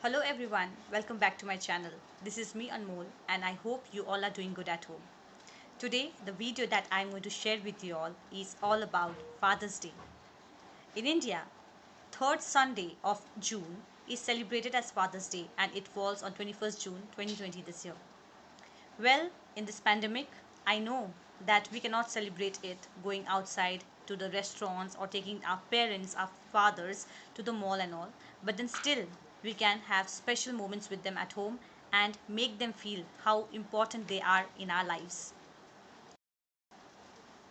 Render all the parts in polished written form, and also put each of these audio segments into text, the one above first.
Hello everyone, welcome back to my channel. This is me Anmol and I hope you all are doing good at home. Today the video that I'm going to share with you all is all about Father's Day. In India, third Sunday of June is celebrated as Father's Day and it falls on 21st June 2020 this year. Well, in this pandemic, I know that we cannot celebrate it going outside to the restaurants or taking our parents, our fathers to the mall and all, but then still we can have special moments with them at home and make them feel how important they are in our lives.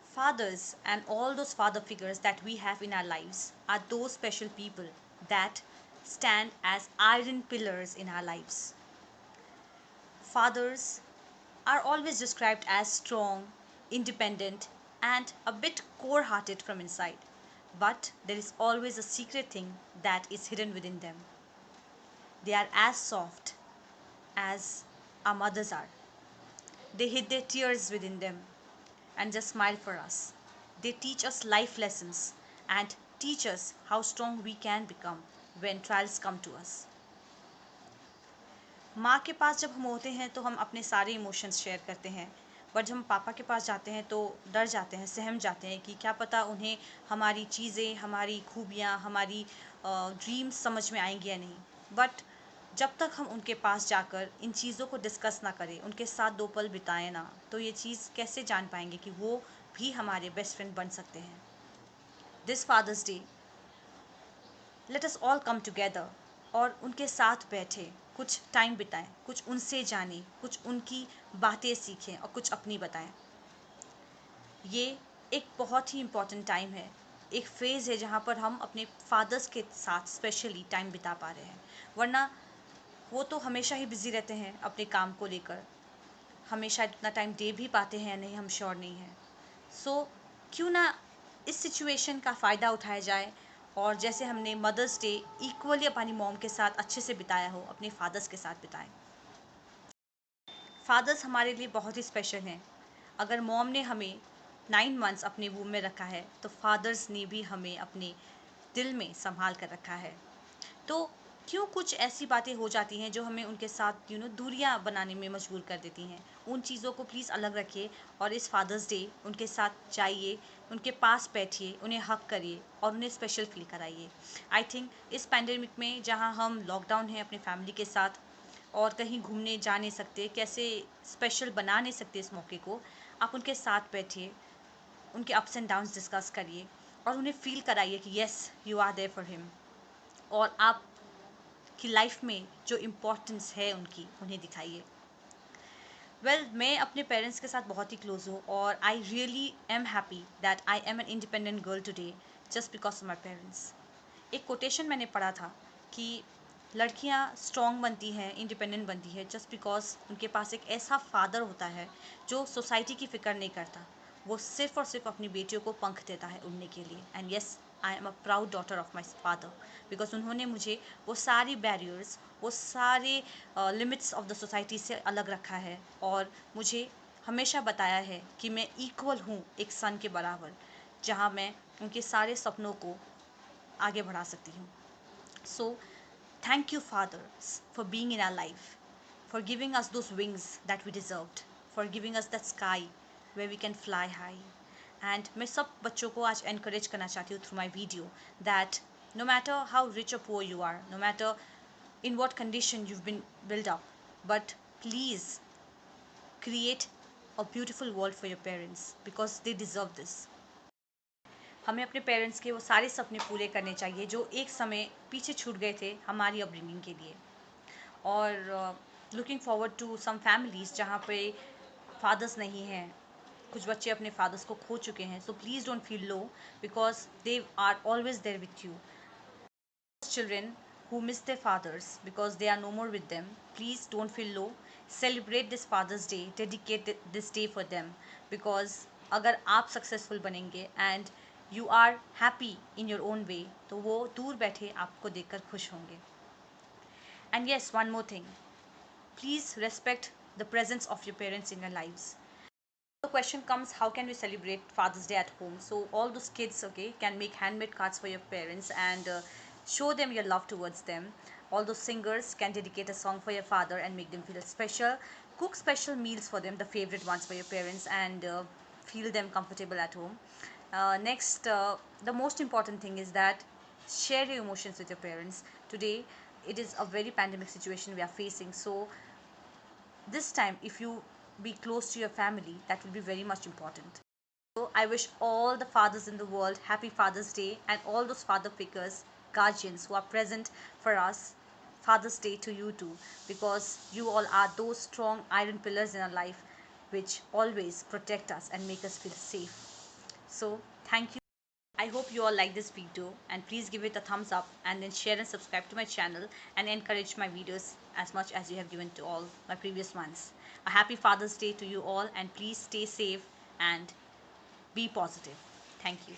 Fathers and all those father figures that we have in our lives are those special people that stand as iron pillars in our lives. Fathers are always described as strong, independent, and a bit core hearted from inside. But there is always a secret thing that is hidden within them. They are as soft as our mothers are. They hid their tears within them and just smile for us. They teach us life lessons and teach us how strong we can become when trials come to us. माँ के पास जब हम होते हैं तो हम अपने सारे इमोशंस शेयर करते हैं, बट जब हम पापा के पास जाते हैं तो डर जाते हैं, सहम जाते हैं कि क्या पता उन्हें हमारी चीज़ें, हमारी खूबियाँ, हमारी ड्रीम्स समझ में आएंगी या नहीं. बट जब तक हम उनके पास जाकर इन चीज़ों को डिस्कस ना करें, उनके साथ दो पल बिताएं ना, तो ये चीज़ कैसे जान पाएंगे कि वो भी हमारे बेस्ट फ्रेंड बन सकते हैं. This Father's Day let us all come together और उनके साथ बैठे कुछ टाइम बिताएं, कुछ उनसे जानें, कुछ उनकी बातें सीखें और कुछ अपनी बताएं. ये एक बहुत ही इम्पॉर्टेंट टाइम है, एक फेज़ है जहाँ पर हम अपने फादर्स के साथ स्पेशली टाइम बिता पा रहे हैं. वरना वो तो हमेशा ही बिज़ी रहते हैं अपने काम को लेकर. हमें शायद इतना टाइम दे भी पाते हैं या नहीं, हम श्योर नहीं हैं. सो क्यों ना इस सिचुएशन का फ़ायदा उठाया जाए और जैसे हमने मदर्स डे इक्वली अपनी मॉम के साथ अच्छे से बिताया हो, अपने फादर्स के साथ बिताएं. फादर्स हमारे लिए बहुत ही स्पेशल हैं. अगर मॉम ने हमें 9 मंथ्स अपने वूम में रखा है तो फादर्स ने भी हमें अपने दिल में संभाल कर रखा है. तो क्यों कुछ ऐसी बातें हो जाती हैं जो हमें उनके साथ दूरियां बनाने में मजबूर कर देती हैं. उन चीज़ों को प्लीज़ अलग रखिए और इस फादर्स डे उनके साथ जाइए, उनके पास बैठिए, उन्हें हक करिए और उन्हें स्पेशल फील कराइए. आई थिंक इस पैंडेमिक में जहां हम लॉकडाउन हैं अपने फैमिली के साथ और कहीं घूमने जा नहीं सकते, कैसे स्पेशल बना नहीं सकते इस मौके को, आप उनके साथ बैठिए, उनके अप्स एंड डाउन्स डिस्कस करिए और उन्हें फील कराइए कि yes you are there for him. और आप की लाइफ में जो इम्पोर्टेंस है उनकी, उन्हें दिखाइए. वेल, मैं अपने पेरेंट्स के साथ बहुत ही क्लोज हूँ और I really am happy that I am an independent girl today just because of my parents. एक कोटेशन मैंने पढ़ा था कि लड़कियाँ स्ट्रॉन्ग बनती हैं, इंडिपेंडेंट बनती है जस्ट बिकॉज उनके पास एक ऐसा फादर होता है जो सोसाइटी की फ़िक्र नहीं करता. वो सिर्फ और सिर्फ अपनी बेटियों को पंख देता है उड़ने के लिए. And yes, I am a proud daughter of my father because उन्होंने मुझे वो सारी बैरियर्स, वो सारे लिमिट्स ऑफ द सोसाइटी से अलग रखा है और मुझे हमेशा बताया है कि मैं इक्वल हूँ एक सन के बराबर, जहाँ मैं उनके सारे सपनों को आगे बढ़ा सकती हूँ. सो thank you, fathers, for being in our life, for giving us those wings that we deserved, for giving us that sky where we can fly high. And मैं सब बच्चों को आज encourage करना चाहती हूँ through my video that no matter how rich or poor you are, no matter in what condition you've been built up, but please create a beautiful world for your parents because they deserve this. हमें अपने parents के वो सारे सपने पूरे करने चाहिए जो एक समय पीछे छूट गए थे हमारी अपब्रिंगिंग के लिए. और looking forward to some families जहाँ पे फादर्स नहीं हैं, कुछ बच्चे अपने फादर्स को खो चुके हैं. So please don't feel low because they are always there with you. Children who miss their fathers because they are no more with them, please don't feel low. Celebrate this Father's Day, dedicate this day for them because अगर आप successful बनेंगे and you are happy in your own way तो वो दूर बैठे आपको देखकर खुश होंगे. And yes, one more thing, please respect the presence of your parents in your lives. The question comes, how can we celebrate Father's Day at home? So all those kids, okay, can make handmade cards for your parents and show them your love towards them. All those singers can dedicate a song for your father and make them feel special. Cook special meals for them, the favorite ones for your parents, and feel them comfortable at home. Next, the most important thing is that share your emotions with your parents. Today, it is a very pandemic situation we are facing. So, this time, if you be close to your family, that will be very much important. So I wish all the fathers in the world happy Father's Day, and all those father figures, guardians who are present for us. Father's Day to you too, because you all are those strong iron pillars in our life which always protect us and make us feel safe. So, thank you. I hope you all like this video, and please give it a thumbs up and then share and subscribe to my channel and encourage my videos as much as you have given to all my previous ones. A happy Father's Day to you all, and please stay safe and be positive. Thank you.